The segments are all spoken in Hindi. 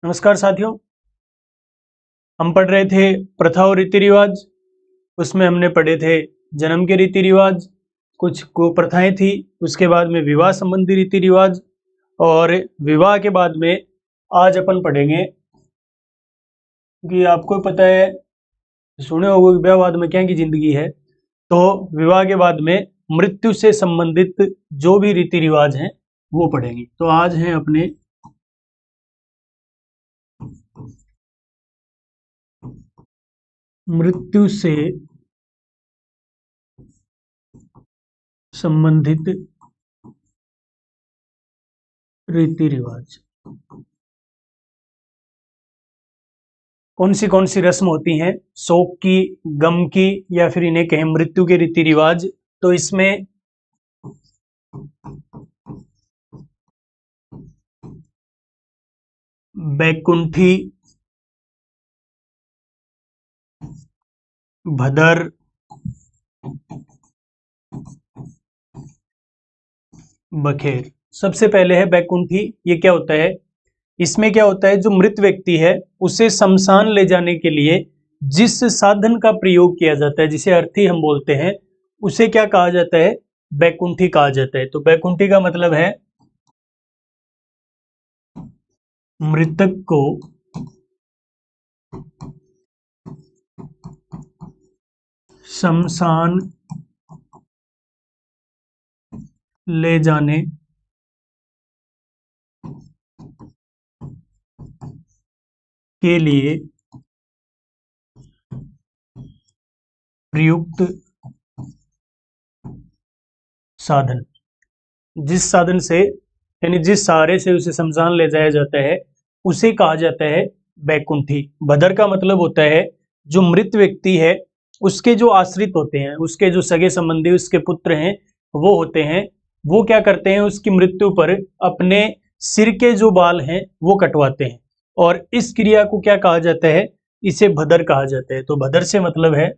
नमस्कार साथियों, हम पढ़ रहे थे प्रथा और रीति रिवाज। उसमें हमने पढ़े थे जन्म के रीति रिवाज, कुछ कुप्रथाएं थी, उसके बाद में विवाह संबंधी रीति रिवाज, और विवाह के बाद में आज अपन पढ़ेंगे कि आपको पता है, सुने होगा कि विवाह बाद में क्या की जिंदगी है। तो विवाह के बाद में मृत्यु से संबंधित जो भी रीति रिवाज हैं वो पढ़ेंगे। तो आज हैं अपने मृत्यु से संबंधित रीति रिवाज। कौन सी रस्म होती हैं, शोक की, गम की, या फिर इन्हें कहें मृत्यु के रीति रिवाज। तो इसमें बैकुंठी, भदर, बखेर। सबसे पहले है बैकुंठी। ये क्या होता है? इसमें क्या होता है, जो मृत व्यक्ति है उसे शमशान ले जाने के लिए जिस साधन का प्रयोग किया जाता है, जिसे अर्थी हम बोलते हैं, उसे क्या कहा जाता है? बैकुंठी कहा जाता है। तो बैकुंठी का मतलब है मृतक को शमशान ले जाने के लिए प्रयुक्त साधन। जिस साधन से, यानी जिस सहारे से उसे शमशान ले जाया जाता है, उसे कहा जाता है बैकुंठी। भदर का मतलब होता है जो मृत व्यक्ति है उसके जो आश्रित होते हैं, उसके जो सगे संबंधी, उसके पुत्र हैं, वो होते हैं, वो क्या करते हैं, उसकी मृत्यु पर अपने सिर के जो बाल हैं वो कटवाते हैं, और इस क्रिया को क्या कहा जाता है? इसे भदर कहा जाता है। तो भदर से मतलब है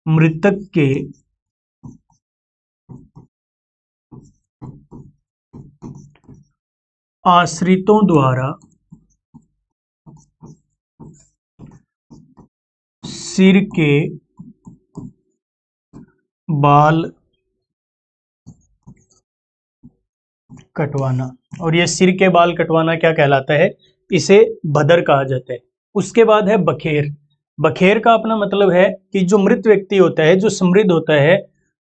मृतक के आश्रितों द्वारा सिर के बाल कटवाना। और ये सिर के बाल कटवाना क्या कहलाता है? इसे भदर कहा जाता है। उसके बाद है बखेर। बखेर का अपना मतलब है कि जो मृत व्यक्ति होता है, जो समृद्ध होता है,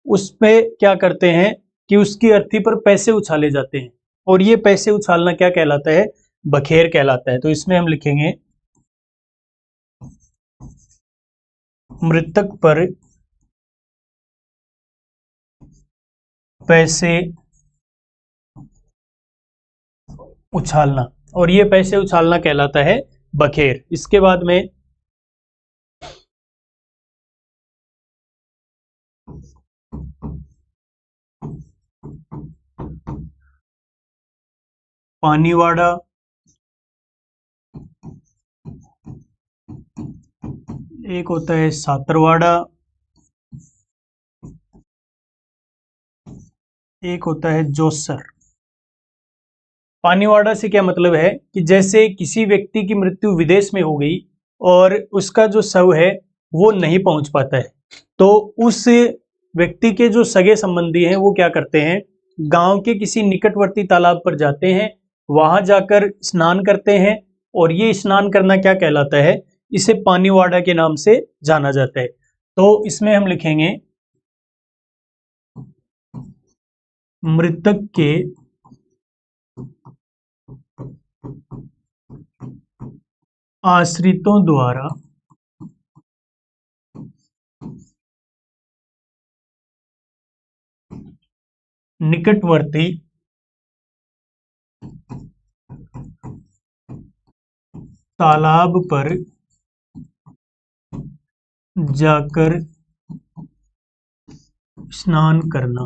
उस पे क्या करते हैं कि उसकी अर्थी पर पैसे उछाले जाते हैं, और ये पैसे उछालना क्या कहलाता है? बखेर कहलाता है। तो इसमें हम लिखेंगे मृतक पर पैसे उछालना, और ये पैसे उछालना कहलाता है बखेर। इसके बाद में पानीवाड़ा, एक होता है सातरवाड़ा, एक होता है जोसर। पानीवाड़ा से क्या मतलब है कि जैसे किसी व्यक्ति की मृत्यु विदेश में हो गई और उसका जो शव है वो नहीं पहुंच पाता है, तो उस व्यक्ति के जो सगे संबंधी हैं वो क्या करते हैं, गांव के किसी निकटवर्ती तालाब पर जाते हैं, वहां जाकर स्नान करते हैं, और ये स्नान करना क्या कहलाता है? इसे पानीवाड़ा के नाम से जाना जाता है। तो इसमें हम लिखेंगे मृतक के आश्रितों द्वारा निकटवर्ती तालाब पर जाकर स्नान करना।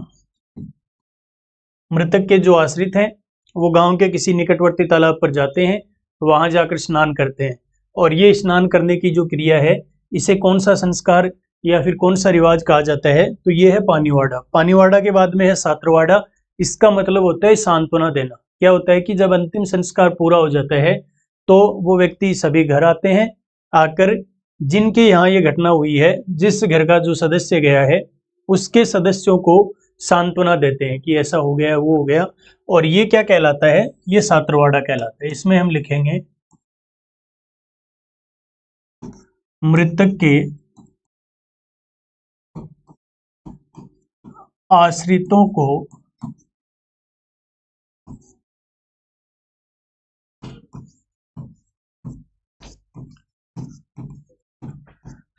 मृतक के जो आश्रित हैं वो गांव के किसी निकटवर्ती तालाब पर जाते हैं, वहां जाकर स्नान करते हैं, और ये स्नान करने की जो क्रिया है, इसे कौन सा संस्कार या फिर कौन सा रिवाज कहा जाता है? तो ये है पानीवाड़ा। पानीवाड़ा के बाद में है सातरवाड़ा। इसका मतलब होता है सांत्वना देना। क्या होता है कि जब अंतिम संस्कार पूरा हो जाता है तो वो व्यक्ति सभी घर आते हैं, आकर जिनके यहाँ ये घटना हुई है, जिस घर का जो सदस्य गया है उसके सदस्यों को सांत्वना देते हैं कि ऐसा हो गया, वो हो गया। और ये क्या कहलाता है? ये सात्रवाड़ा कहलाता है। इसमें हम लिखेंगे मृतक के आश्रितों को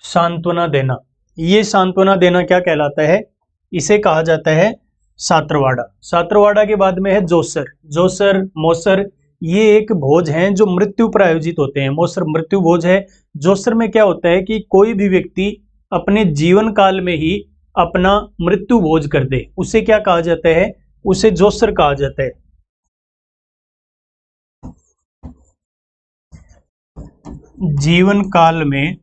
सांत्वना देना। ये सांत्वना देना क्या कहलाता है? इसे कहा जाता है सात्रवाड़ा। सात्रवाड़ा के बाद में है जोसर। जोसर, मौसर, ये एक भोज हैं जो मृत्यु पर आयोजित होते हैं। मौसर मृत्यु भोज है। जोसर में क्या होता है कि कोई भी व्यक्ति अपने जीवन काल में ही अपना मृत्यु भोज कर दे, उसे क्या कहा जाता है? उसे जोसर कहा जाता है। जीवन काल में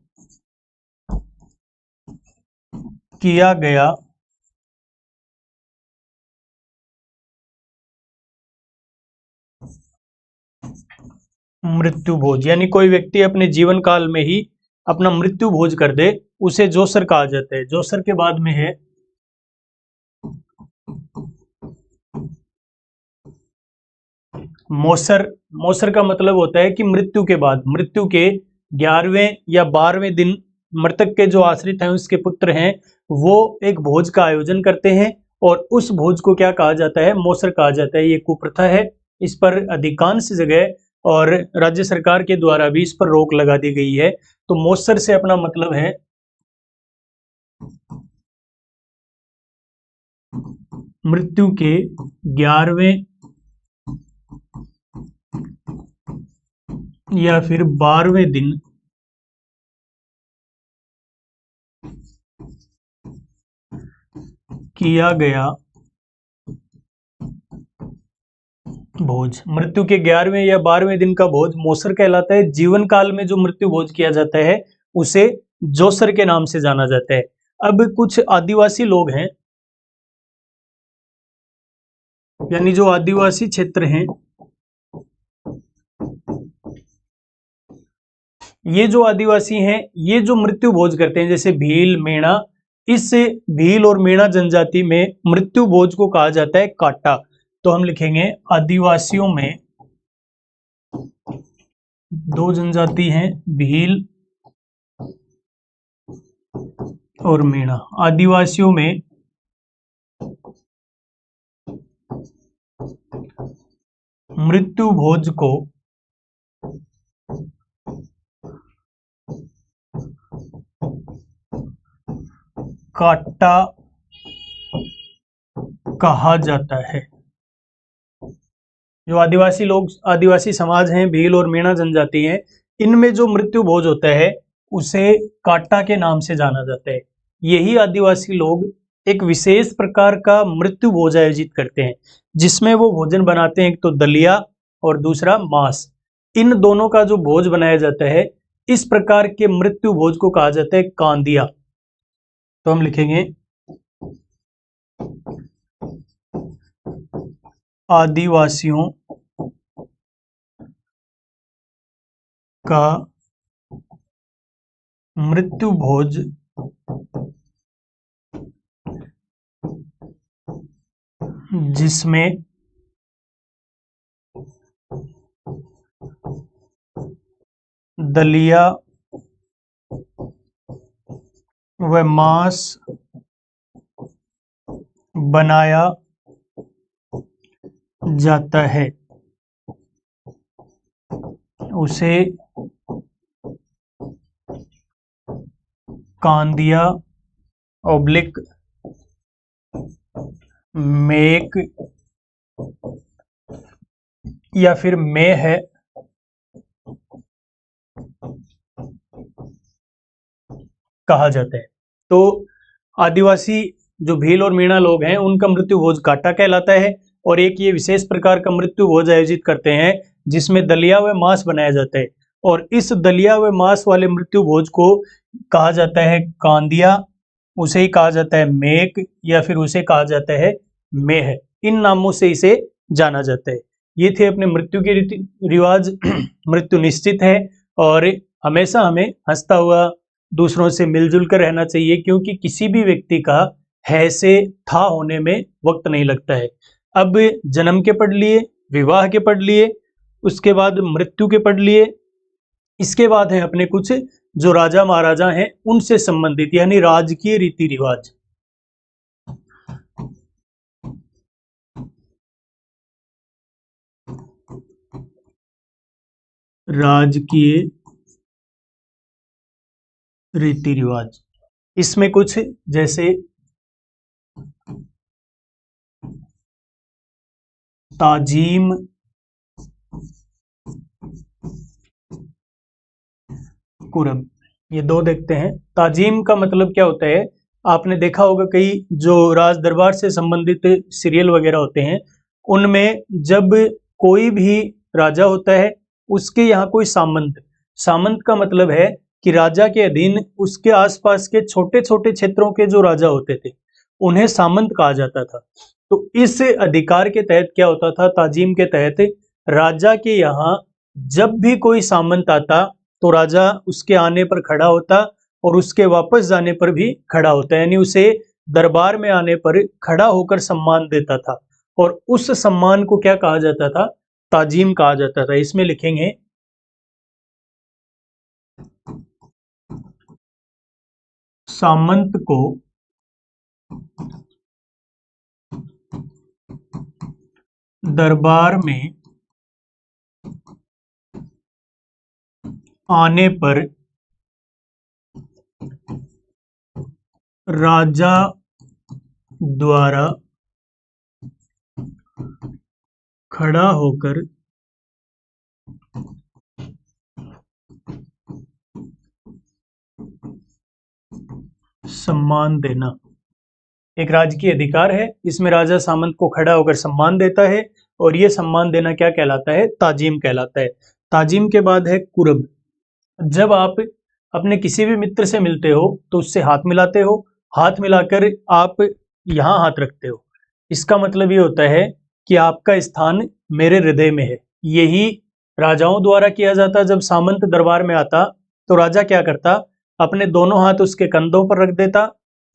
किया गया मृत्यु भोज, यानी कोई व्यक्ति अपने जीवन काल में ही अपना मृत्यु भोज कर दे, उसे जोसर कहा जाता है। जोसर के बाद में है मौसर। मौसर का मतलब होता है कि मृत्यु के बाद, मृत्यु के 11वें या 12वें दिन मृतक के जो आश्रित हैं, उसके पुत्र हैं, वो एक भोज का आयोजन करते हैं और उस भोज को क्या कहा जाता है? मौसर कहा जाता है। ये कुप्रथा है, इस पर अधिकांश जगह और राज्य सरकार के द्वारा भी इस पर रोक लगा दी गई है। तो मौसर से अपना मतलब है मृत्यु के 11वें या फिर 12वें दिन किया गया भोज। मृत्यु के 11वें या 12वें दिन का भोज मौसर कहलाता है। जीवन काल में जो मृत्यु भोज किया जाता है उसे जोसर के नाम से जाना जाता है। अब कुछ आदिवासी लोग हैं, यानी जो आदिवासी क्षेत्र हैं, ये जो आदिवासी हैं ये जो मृत्यु भोज करते हैं, जैसे भील, मेणा, इस भील और मेणा जनजाति में मृत्यु भोज को कहा जाता है काटा। तो हम लिखेंगे आदिवासियों में दो जनजाति हैं, भील और मेणा। आदिवासियों में मृत्यु भोज को काटा कहा जाता है। जो आदिवासी लोग, आदिवासी समाज हैं, भील और मेणा जनजाति हैं, इनमें जो मृत्यु भोज होता है उसे काटा के नाम से जाना जाता है। यही आदिवासी लोग एक विशेष प्रकार का मृत्यु भोज आयोजित करते हैं, जिसमें वो भोजन बनाते हैं, एक तो दलिया और दूसरा मांस। इन दोनों का जो भोज बनाया जाता है, इस प्रकार के मृत्यु भोज को कहा जाता है कांदिया। तो हम लिखेंगे आदिवासियों का मृत्यु भोज जिसमें दलिया व मांस बनाया जाता है, उसे कांदिया ऑब्लिक मेक या फिर में है कहा जाता है। तो आदिवासी जो भील और मीणा लोग हैं उनका मृत्यु भोज काटा कहलाता है, और एक ये विशेष प्रकार का मृत्यु भोज आयोजित करते हैं जिसमें दलिया व मांस बनाया जाता है, और इस दलिया व मांस वाले मृत्यु भोज को कहा जाता है कांदिया, उसे ही कहा जाता है मेक या फिर उसे कहा जाता है मेह। इन नामों से इसे जाना जाता है। ये थे अपने मृत्यु के रीति रिवाज। मृत्यु निश्चित है और हमेशा हमें हंसता हुआ दूसरों से मिलजुल कर रहना चाहिए, क्योंकि किसी भी व्यक्ति का है से था होने में वक्त नहीं लगता है। अब जन्म के पढ़ लिए, विवाह के पढ़ लिए, उसके बाद मृत्यु के पढ़ लिए, इसके बाद है अपने कुछ जो राजा महाराजा हैं उनसे संबंधित यानी राजकीय रीति रिवाज। राजकीय रीति रिवाज, इसमें कुछ जैसे ताजीम, कुरब, ये दो देखते हैं। ताजीम का मतलब क्या होता है, आपने देखा होगा कई जो राज दरबार से संबंधित सीरियल वगैरह होते हैं उनमें जब कोई भी राजा होता है उसके यहाँ कोई सामंत, सामंत का मतलब है कि राजा के अधीन उसके आसपास के छोटे छोटे क्षेत्रों के जो राजा होते थे उन्हें सामंत कहा जाता था। तो इस अधिकार के तहत क्या होता था, ताजीम के तहत राजा के यहाँ जब भी कोई सामंत आता तो राजा उसके आने पर खड़ा होता और उसके वापस जाने पर भी खड़ा होता, यानी उसे दरबार में आने पर खड़ा होकर सम्मान देता था और उस सम्मान को क्या कहा जाता था, ताजीम कहा जाता था। इसमें लिखेंगे सामंत को दरबार में आने पर राजा द्वारा खड़ा होकर सम्मान देना। एक राजकीय अधिकार है, इसमें राजा सामंत को खड़ा होकर सम्मान देता है और यह सम्मान देना क्या कहलाता है, ताजीम कहलाता है। ताजीम के बाद है कुरब। जब आप अपने किसी भी मित्र से मिलते हो तो उससे हाथ मिलाते हो, हाथ मिलाकर आप यहाँ हाथ रखते हो, इसका मतलब ये होता है कि आपका स्थान मेरे हृदय में है। यही राजाओं द्वारा किया जाता। जब सामंत दरबार में आता तो राजा क्या करता, अपने दोनों हाथ उसके कंधों पर रख देता,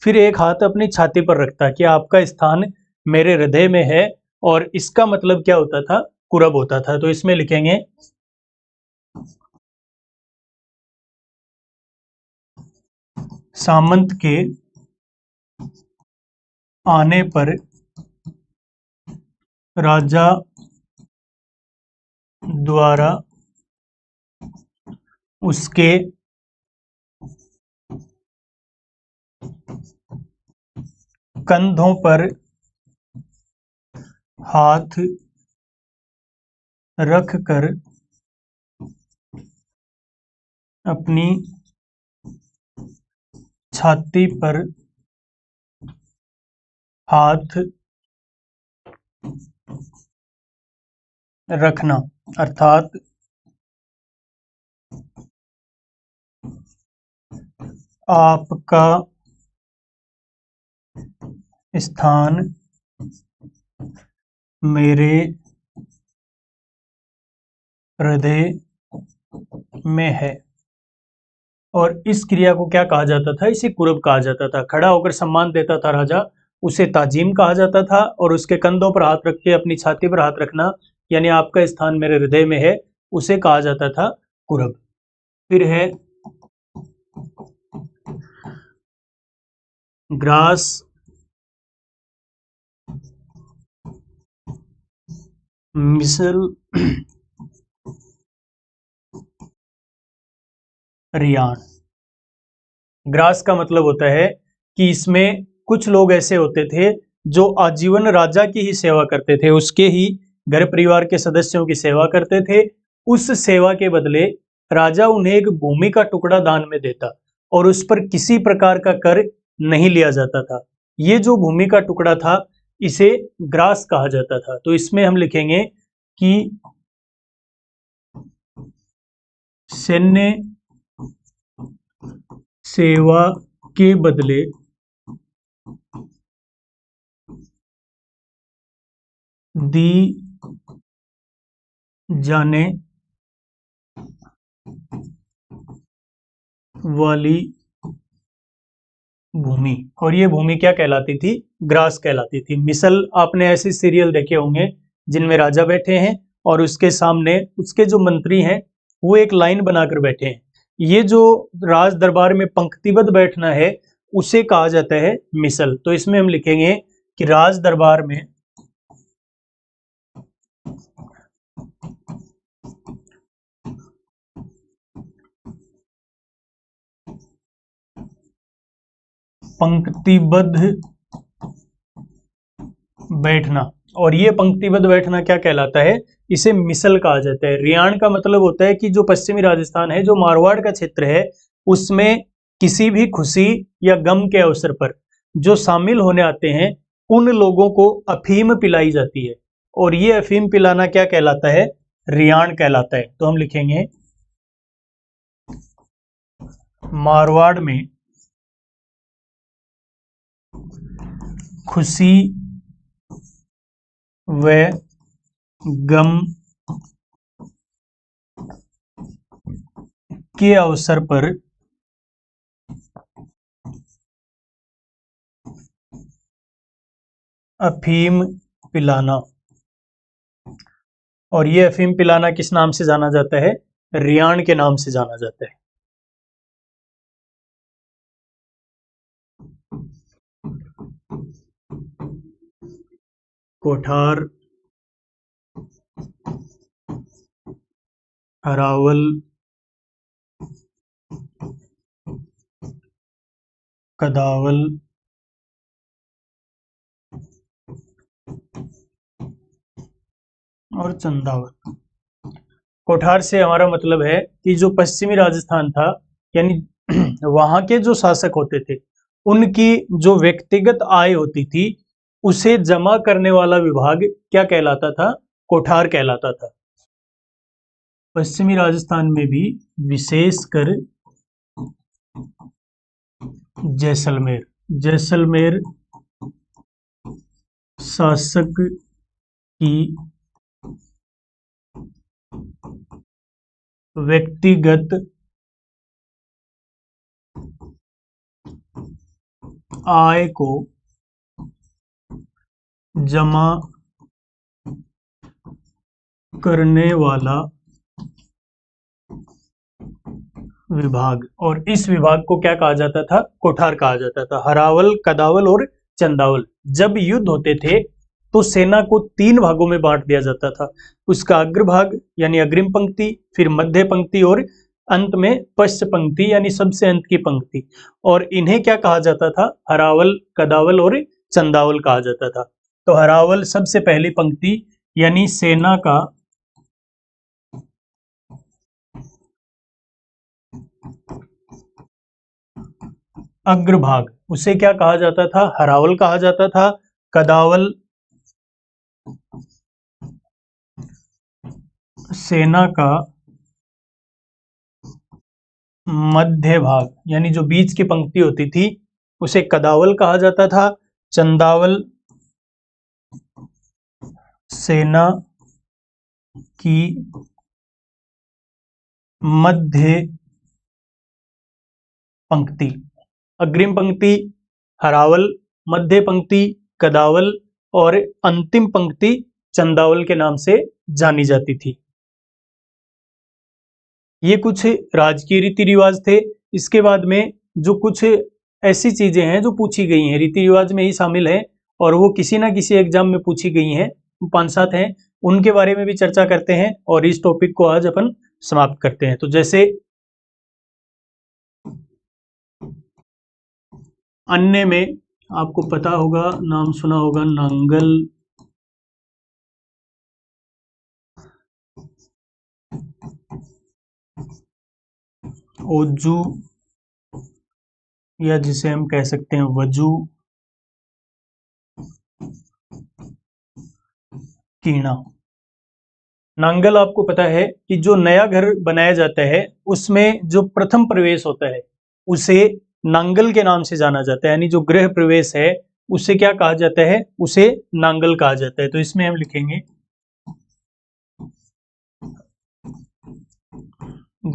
फिर एक हाथ अपनी छाती पर रखता कि आपका स्थान मेरे हृदय में है, और इसका मतलब क्या होता था, कुरब होता था। तो इसमें लिखेंगे सामंत के आने पर राजा द्वारा उसके कंधों पर हाथ रखकर अपनी छाती पर हाथ रखना, अर्थात आपका स्थान मेरे हृदय में है। और इस क्रिया को क्या कहा जाता था, इसे कुरब कहा जाता था। खड़ा होकर सम्मान देता था राजा, उसे ताजीम कहा जाता था, और उसके कंधों पर हाथ रख के अपनी छाती पर हाथ रखना यानी आपका स्थान मेरे हृदय में है, उसे कहा जाता था कुरब। फिर है ग्रास मिसल रियान। ग्रास का मतलब होता है कि इसमें कुछ लोग ऐसे होते थे जो आजीवन राजा की ही सेवा करते थे, उसके ही घर परिवार के सदस्यों की सेवा करते थे। उस सेवा के बदले राजा उन्हें एक भूमि का टुकड़ा दान में देता और उस पर किसी प्रकार का कर नहीं लिया जाता था। ये जो भूमि का टुकड़ा था इसे ग्रास कहा जाता था। तो इसमें हम लिखेंगे कि सैन्य सेवा के बदले दी जाने वाली भूमि, और ये भूमि क्या कहलाती थी? ग्रास कहलाती थी। मिसल आपने ऐसे सीरियल देखे होंगे जिनमें राजा बैठे हैं और उसके सामने उसके जो मंत्री हैं वो एक लाइन बनाकर बैठे हैं। ये जो राज दरबार में पंक्तिबद्ध बैठना है उसे कहा जाता है मिसल। तो इसमें हम लिखेंगे कि राज दरबार में पंक्तिबद्ध बैठना, और ये पंक्तिबद्ध बैठना क्या कहलाता है? इसे मिसल कहा जाता है। रियाण का मतलब होता है कि जो पश्चिमी राजस्थान है, जो मारवाड़ का क्षेत्र है, उसमें किसी भी खुशी या गम के अवसर पर जो शामिल होने आते हैं उन लोगों को अफीम पिलाई जाती है, और ये अफीम पिलाना क्या कहलाता है? रियाण कहलाता है। तो हम लिखेंगे मारवाड़ में खुशी व गम के अवसर पर अफीम पिलाना, और ये अफीम पिलाना किस नाम से जाना जाता है? रियाण के नाम से जाना जाता है। कोठार, हरावल, कदावल, और चंदावल। कोठार से हमारा मतलब है कि जो पश्चिमी राजस्थान था, यानी वहां के जो शासक होते थे उनकी जो व्यक्तिगत आय होती थी उसे जमा करने वाला विभाग क्या कहलाता था? कोठार कहलाता था। पश्चिमी राजस्थान में भी विशेषकर जैसलमेर, जैसलमेर शासक की व्यक्तिगत आय को जमा करने वाला विभाग, और इस विभाग को क्या कहा जाता था? कोठार कहा जाता था। हरावल, कदावल और चंदावल जब युद्ध होते थे तो सेना को 3 भागों में बांट दिया जाता था। उसका अग्रभाग यानी अग्रिम पंक्ति, फिर मध्य पंक्ति और अंत में पश्च पंक्ति यानी सबसे अंत की पंक्ति, और इन्हें क्या कहा जाता था? हरावल, कदावल और चंदावल कहा जाता था। तो हरावल सबसे पहली पंक्ति यानी सेना का अग्रभाग, उसे क्या कहा जाता था? हरावल कहा जाता था। कदावल सेना का मध्य भाग यानी जो बीच की पंक्ति होती थी उसे कदावल कहा जाता था। चंदावल सेना की मध्य पंक्ति, अग्रिम पंक्ति हरावल, मध्य पंक्ति कदावल और अंतिम पंक्ति चंदावल के नाम से जानी जाती थी। ये कुछ राजकीय रीति रिवाज थे। इसके बाद में जो कुछ ऐसी चीजें हैं जो पूछी गई हैं, रीति रिवाज में ही शामिल है और वो किसी ना किसी एग्जाम में पूछी गई हैं, 5-7 हैं, उनके बारे में भी चर्चा करते हैं और इस टॉपिक को आज अपन समाप्त करते हैं। तो जैसे अन्य में आपको पता होगा, नाम सुना होगा, नांगल, ओजू या जिसे हम कह सकते हैं वजू, कीणा। नांगल आपको पता है कि जो नया घर बनाया जाता है उसमें जो प्रथम प्रवेश होता है उसे नांगल के नाम से जाना जाता है, यानी जो गृह प्रवेश है उसे क्या कहा जाता है? उसे नांगल कहा जाता है। तो इसमें हम लिखेंगे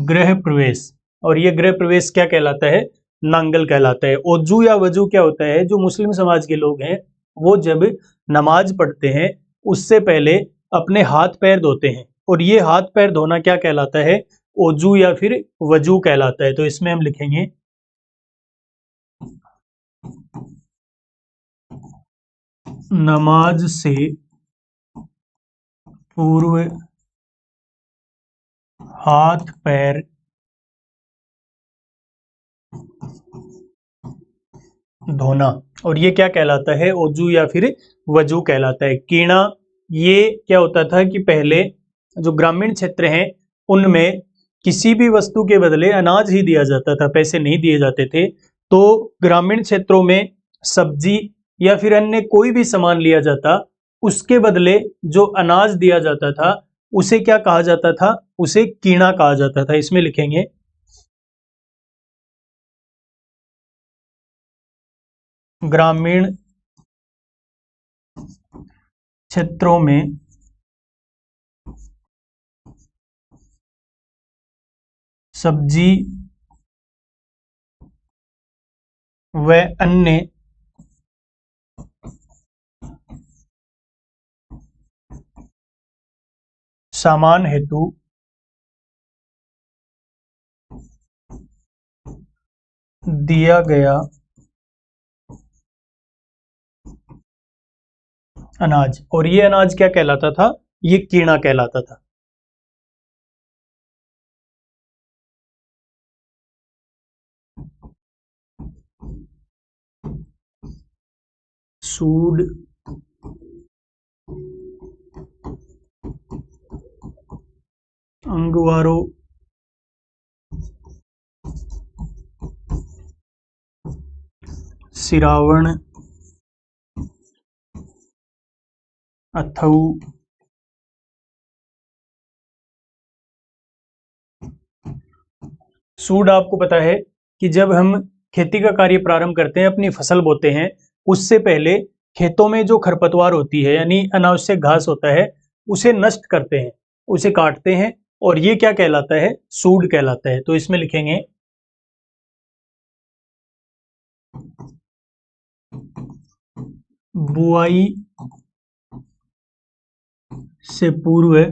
गृह प्रवेश, और ये गृह प्रवेश क्या कहलाता है? नांगल कहलाता है। ओजू या वजू क्या होता है? जो मुस्लिम समाज के लोग हैं वो जब नमाज पढ़ते हैं उससे पहले अपने हाथ पैर धोते हैं, और ये हाथ पैर धोना क्या कहलाता है? ओजू या फिर वजू कहलाता है। तो इसमें हम लिखेंगे नमाज से पूर्व हाथ पैर धोना, और ये क्या कहलाता है? ओजू या फिर वजू कहलाता है। कीणा, ये क्या होता था कि पहले जो ग्रामीण क्षेत्र हैं उनमें किसी भी वस्तु के बदले अनाज ही दिया जाता था, पैसे नहीं दिए जाते थे। तो ग्रामीण क्षेत्रों में सब्जी या फिर अन्य कोई भी सामान लिया जाता, उसके बदले जो अनाज दिया जाता था उसे क्या कहा जाता था? उसे कीणा कहा जाता था। इसमें लिखेंगे ग्रामीण क्षेत्रों में सब्जी व अन्य सामान हेतु दिया गया अनाज, और ये अनाज क्या कहलाता था? ये कीणा कहलाता था। सूद अंगवारो सिरावण अथऊ सूड आपको पता है कि जब हम खेती का कार्य प्रारंभ करते हैं, अपनी फसल बोते हैं, उससे पहले खेतों में जो खरपतवार होती है यानी अनावश्यक घास होता है उसे नष्ट करते हैं, उसे काटते हैं, और ये क्या कहलाता है? सूड कहलाता है। तो इसमें लिखेंगे बुआई से पूर्व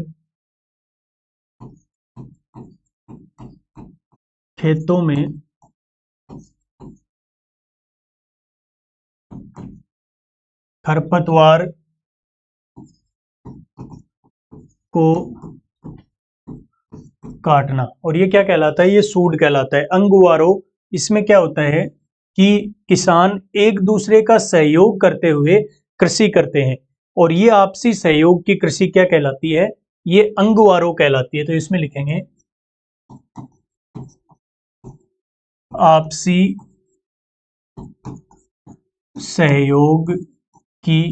खेतों में खरपतवार को काटना, और ये क्या कहलाता है? ये सूड कहलाता है। अंगवारो, इसमें क्या होता है कि किसान एक दूसरे का सहयोग करते हुए कृषि करते हैं, और ये आपसी सहयोग की कृषि क्या कहलाती है? ये अंगवारो कहलाती है। तो इसमें लिखेंगे आपसी सहयोग की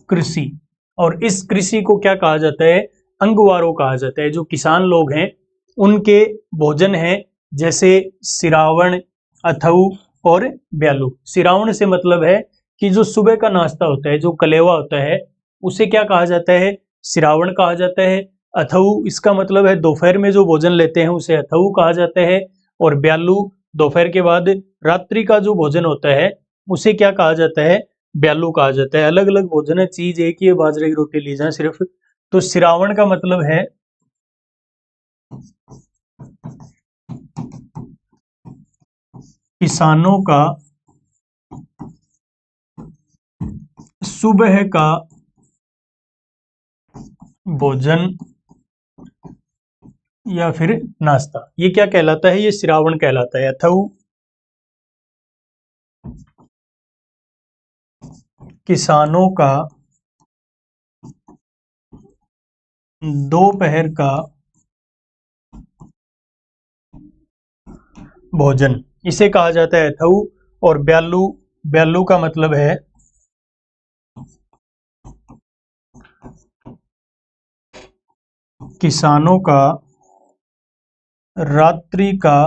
कृषि, और इस कृषि को क्या कहा जाता है? अंगवारो कहा जाता है। जो किसान लोग हैं उनके भोजन है जैसे सिरावण, अथऊ और ब्यालू। सिरावण से मतलब है कि जो सुबह का नाश्ता होता है, जो कलेवा होता है, उसे क्या कहा जाता है? सिरावण कहा जाता है। अथऊ, इसका मतलब है दोपहर में जो भोजन लेते हैं उसे अथऊ कहा जाता है। और ब्यालू, दोपहर के बाद रात्रि का जो भोजन होता है उसे क्या कहा जाता है? ब्यालू कहा जाता है। अलग अलग भोजन है, चीज एक ही है, बाजरे की रोटी ली जाए सिर्फ। तो सिरावण का मतलब है किसानों का सुबह का भोजन या फिर नाश्ता, ये क्या कहलाता है? ये सिरावण कहलाता है। अथऊ किसानों का दोपहर का भोजन, इसे कहा जाता है अथऊ। और ब्यालू, ब्यालू का मतलब है किसानों का रात्रि का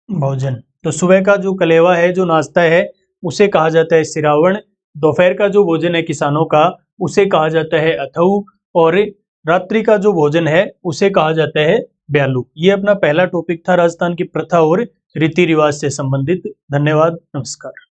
भोजन। तो सुबह का जो कलेवा है, जो नाश्ता है, उसे कहा जाता है सिरावण। दोपहर का जो भोजन है किसानों का, उसे कहा जाता है अथऊ। और रात्रि का जो भोजन है उसे कहा जाता है ब्यालू। ये अपना पहला टॉपिक था राजस्थान की प्रथा और रीति रिवाज से संबंधित। धन्यवाद, नमस्कार।